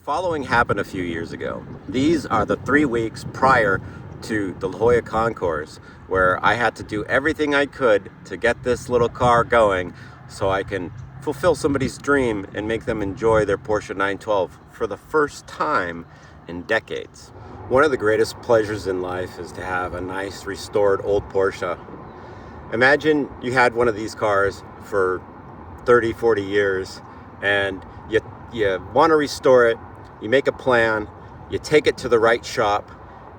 following happened a few years ago. These are the 3 weeks prior to the La Jolla Concours, where I had to do everything I could to get this little car going so I can fulfill somebody's dream and make them enjoy their Porsche 912 for the first time in decades. One of the greatest pleasures in life is to have a nice restored old Porsche. Imagine you had one of these cars for 30, 40 years and you want to restore it, you make a plan, you take it to the right shop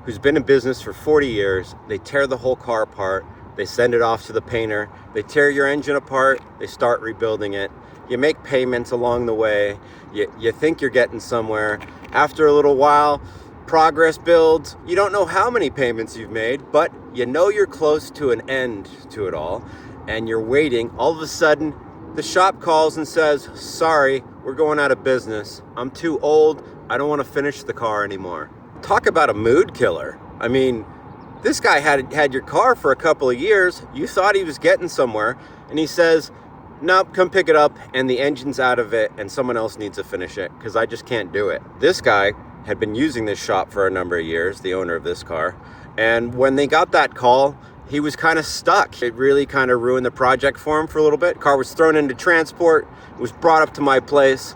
who's been in business for 40 years, they tear the whole car apart, they send it off to the painter, they tear your engine apart, they start rebuilding it, you make payments along the way, you think you're getting somewhere. After a little while, progress builds, you don't know how many payments you've made, but you know you're close to an end to it all, and you're waiting. All of a sudden, the shop calls and says, sorry, we're going out of business. I'm too old. I don't want to finish the car anymore. Talk about a mood killer. I mean, this guy had your car for a couple of years. You thought he was getting somewhere, and he says, nope, come pick it up, and the engine's out of it, and someone else needs to finish it because I just can't do it. This guy had been using this shop for a number of years, the owner of this car, and when they got that call, he was kind of stuck. It really kind of ruined the project for him for a little bit. Car was thrown into transport, was brought up to my place.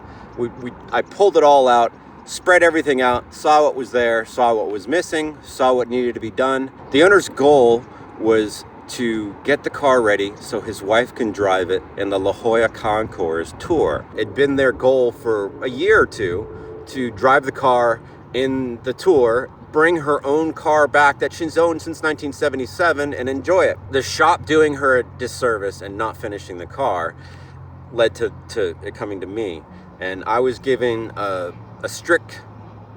I pulled it all out, spread everything out, saw what was there, saw what was missing, saw what needed to be done. The owner's goal was to get the car ready so his wife can drive it in the La Jolla Concours tour. It'd been their goal for a year or two to drive the car in the tour, bring her own car back that she's owned since 1977 and enjoy it. The shop doing her a disservice and not finishing the car led to it coming to me. And I was given a strict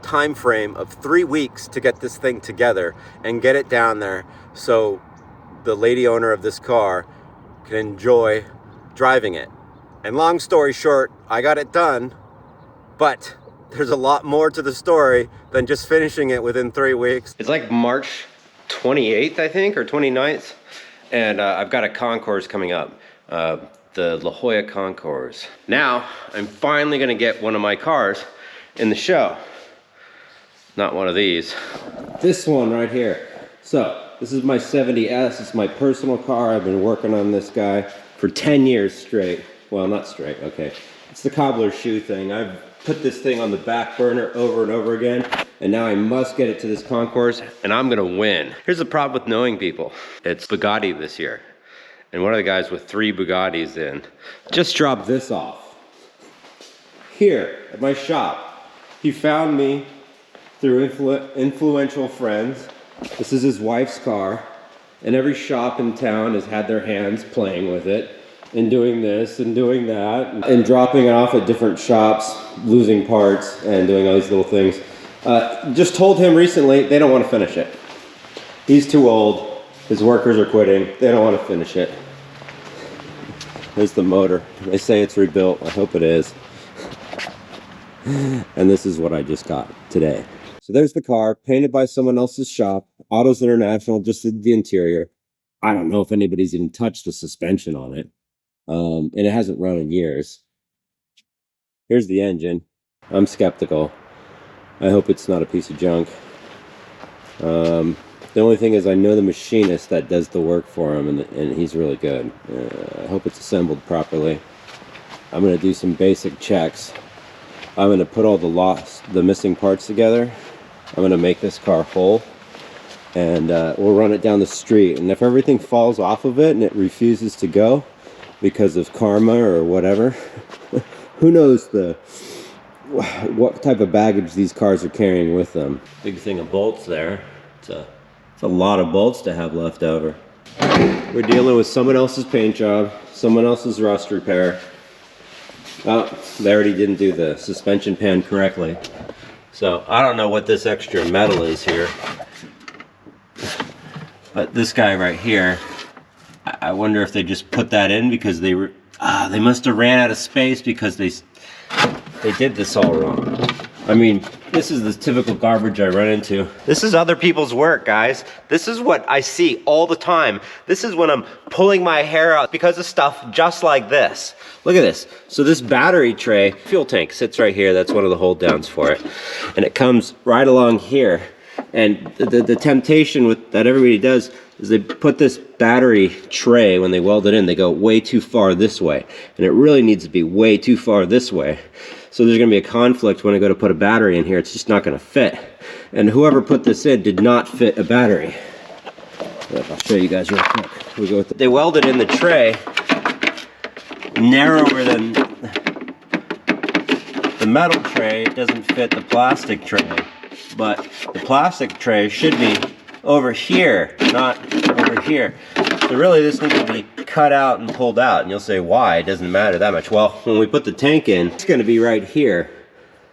time frame of 3 weeks to get this thing together and get it down there so the lady owner of this car can enjoy driving it. And long story short, I got it done, but there's a lot more to the story than just finishing it within 3 weeks. It's like March 28th, I think, or 29th. And I've got a concours coming up, the La Jolla Concours. Now, I'm finally gonna get one of my cars in the show. Not one of these. This one right here. So, this is my 70S, it's my personal car. I've been working on this guy for 10 years straight. Well, not straight, okay. It's the cobbler's shoe thing. I've put this thing on the back burner over and over again, and now I must get it to this concours, and I'm gonna win. Here's the problem with knowing people. It's Bugatti this year, and one of the guys with 3 Bugattis in just dropped this off here at my shop. He found me through influential friends. This is his wife's car, and every shop in town has had their hands playing with it and doing this and doing that and dropping it off at different shops, losing parts and doing all these little things. Just told him recently they don't want to finish it. He's too old, his workers are quitting, they don't want to finish it. There's the motor. They say it's rebuilt, I hope it is. And this is what I just got today. So there's the car, painted by someone else's shop, Autos International, just did the interior. I don't know if anybody's even touched the suspension on it. And it hasn't run in years. Here's the engine. I'm skeptical. I hope it's not a piece of junk. The only thing is I know the machinist that does the work for him, and he's really good. I hope it's assembled properly. I'm going to do some basic checks. I'm going to put all the missing parts together. I'm going to make this car whole. And we'll run it down the street. And if everything falls off of it and it refuses to go, because of karma or whatever, who knows what type of baggage these cars are carrying with them. Big thing of bolts there. It's a lot of bolts to have left over. We're dealing with someone else's paint job, someone else's rust repair. Oh, they already didn't do the suspension pan correctly. So I don't know what this extra metal is here, but this guy right here, I wonder if they just put that in because they must have ran out of space because they did this all wrong. I mean, this is the typical garbage I run into. This is other people's work, guys. This is what I see all the time. This is when I'm pulling my hair out because of stuff just like this. Look at this. So this battery tray, fuel tank sits right here. That's one of the hold downs for it. And it comes right along here. And the temptation that everybody does is they put this battery tray, when they weld it in, they go way too far this way. And it really needs to be way too far this way. So there's gonna be a conflict when I go to put a battery in here. It's just not gonna fit. And whoever put this in did not fit a battery. I'll show you guys real quick. They welded in the tray narrower than the metal tray. It doesn't fit the plastic tray. But the plastic tray should be over here, not over here. So really this needs to be cut out and pulled out. And you'll say, why? It doesn't matter that much. Well, when we put the tank in, it's gonna be right here.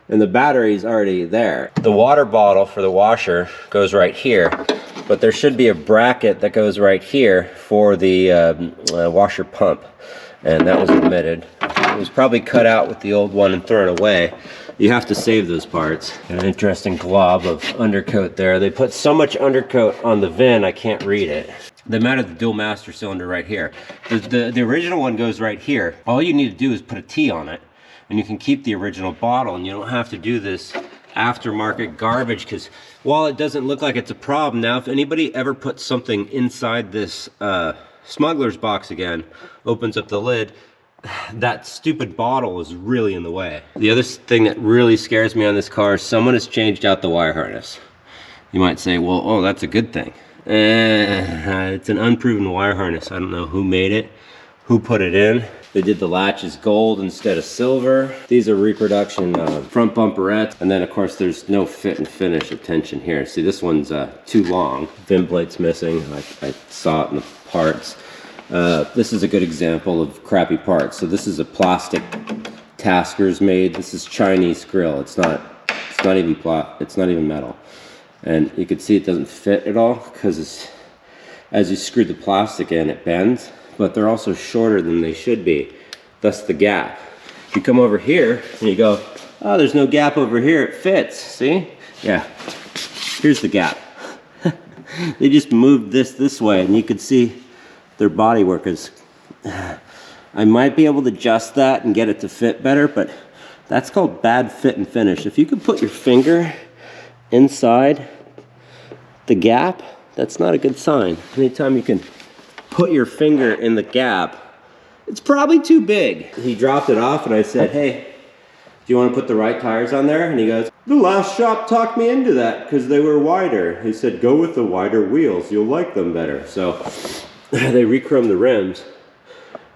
And the battery's already there. The water bottle for the washer goes right here. But there should be a bracket that goes right here for the washer pump. And that was omitted. It was probably cut out with the old one and thrown away. You have to save those parts. An interesting glob of undercoat there. They put so much undercoat on the VIN, I can't read it. They mounted the dual master cylinder right here. The original one goes right here. All you need to do is put a T on it, and you can keep the original bottle, and you don't have to do this aftermarket garbage, because while it doesn't look like it's a problem, now if anybody ever puts something inside this smuggler's box again, opens up the lid, that stupid bottle is really in the way. The other thing that really scares me on this car is someone has changed out the wire harness. You might say, well, oh, that's a good thing. It's an unproven wire harness. I don't know who made it, who put it in. They did the latches gold instead of silver. These are reproduction front bumperettes. And then of course there's no fit and finish of tension here. See, this one's too long. VIN plate's missing. I saw it in the parts. This is a good example of crappy parts. So this is a plastic Tasker's made. This is Chinese grill. It's not even metal. And you can see it doesn't fit at all because as you screw the plastic in, it bends. But they're also shorter than they should be. Thus the gap. You come over here and you go, oh, there's no gap over here. It fits. See? Yeah. Here's the gap. They just moved this way, and you could see their body work is. I might be able to adjust that and get it to fit better, but that's called bad fit and finish. If you could put your finger inside the gap, that's not a good sign. Anytime you can put your finger in the gap, it's probably too big. He dropped it off and I said, hey, do you want to put the right tires on there? And he goes, the last shop talked me into that because they were wider. He said, go with the wider wheels, you'll like them better. So they re-chromed the rims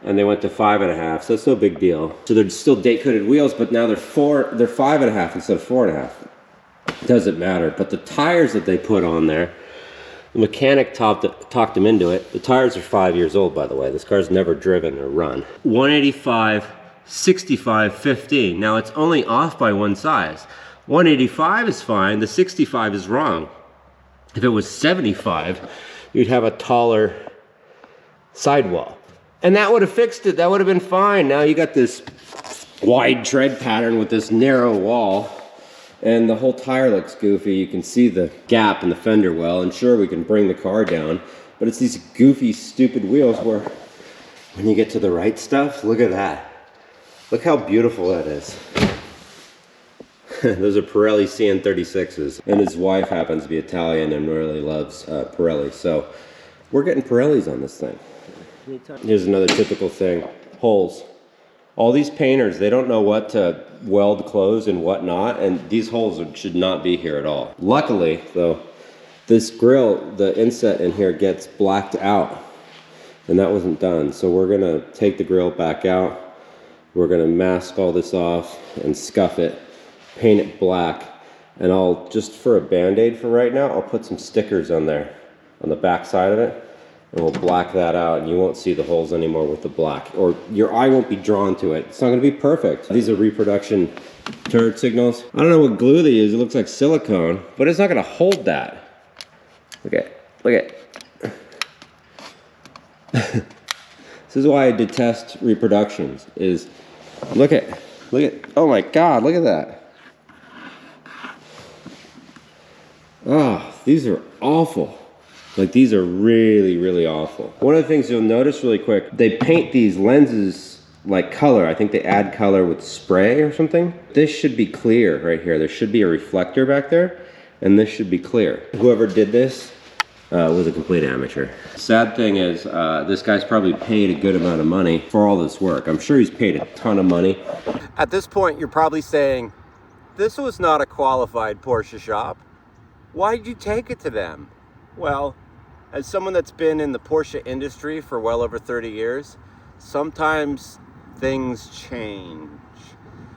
and they went to 5.5, so it's no big deal. So they're still date-coated wheels, but now they're 5.5 instead of 4.5. It doesn't matter, but the tires that they put on there, the mechanic talked him into it. The tires are 5 years old, by the way. This car's never driven or run. 185, 65, 15. Now it's only off by one size. 185 is fine, the 65 is wrong. If it was 75, you'd have a taller sidewall. And that would have fixed it, that would have been fine. Now you got this wide tread pattern with this narrow wall, and the whole tire looks goofy. You can see the gap in the fender well, and sure, we can bring the car down, but it's these goofy, stupid wheels where when you get to the right stuff, look at that. Look how beautiful that is. Those are Pirelli CN36s, and his wife happens to be Italian and really loves Pirelli, so we're getting Pirellis on this thing. Here's another typical thing, holes. All these painters, they don't know what to weld close and what not, and these holes should not be here at all. Luckily, though, this grill, the inset in here gets blacked out, and that wasn't done. So we're gonna take the grill back out, we're gonna mask all this off and scuff it, paint it black, and I'll, just for a band-aid for right now, I'll put some stickers on there, on the back side of it, and we'll black that out, and you won't see the holes anymore with the black, or your eye won't be drawn to it. It's not gonna be perfect. These are reproduction turret signals. I don't know what glue they use. It looks like silicone, but it's not gonna hold that. Look at. This is why I detest reproductions, is look at, oh my God, look at that. These are awful. Like, these are really, really awful. One of the things you'll notice really quick, they paint these lenses like color. I think they add color with spray or something. This should be clear right here. There should be a reflector back there, and this should be clear. Whoever did this was a complete amateur. Sad thing is, this guy's probably paid a good amount of money for all this work. I'm sure he's paid a ton of money. At this point, you're probably saying, this was not a qualified Porsche shop. Why did you take it to them? Well, as someone that's been in the Porsche industry for well over 30 years, sometimes things change.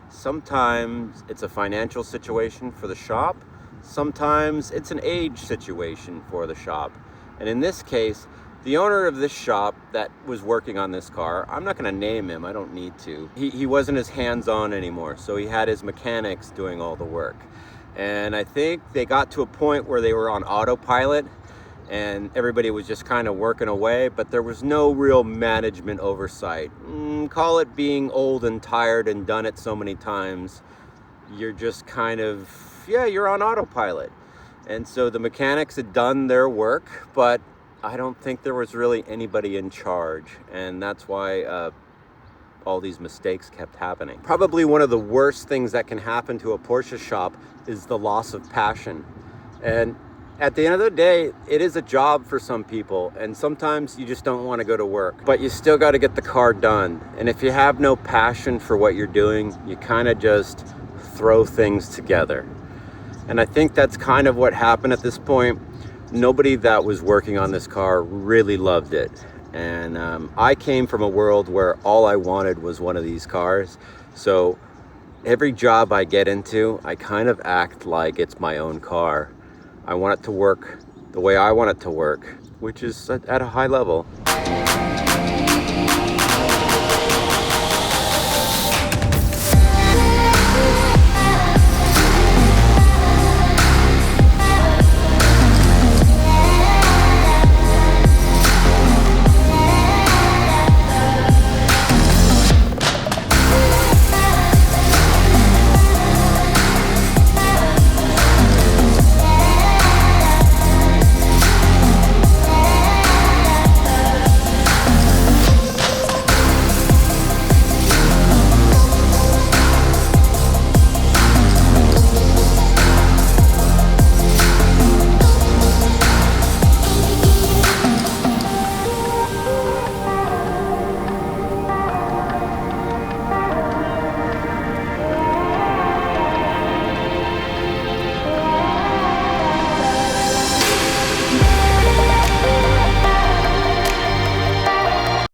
Sometimes it's a financial situation for the shop. Sometimes it's an age situation for the shop. And in this case, the owner of this shop that was working on this car, I'm not going to name him, I don't need to. He wasn't as hands-on anymore, so he had his mechanics doing all the work. And I think they got to a point where they were on autopilot and everybody was just kind of working away, but there was no real management oversight. Call it being old and tired and done it so many times. You're just kind of, yeah, you're on autopilot. And so the mechanics had done their work, but I don't think there was really anybody in charge. And that's why all these mistakes kept happening. Probably one of the worst things that can happen to a Porsche shop is the loss of passion. And at the end of the day, it is a job for some people, and sometimes you just don't want to go to work, but you still got to get the car done. And if you have no passion for what you're doing, you kind of just throw things together. And I think that's kind of what happened at this point. Nobody that was working on this car really loved it. And I came from a world where all I wanted was one of these cars. So every job I get into, I kind of act like it's my own car. I want it to work the way I want it to work, which is at a high level.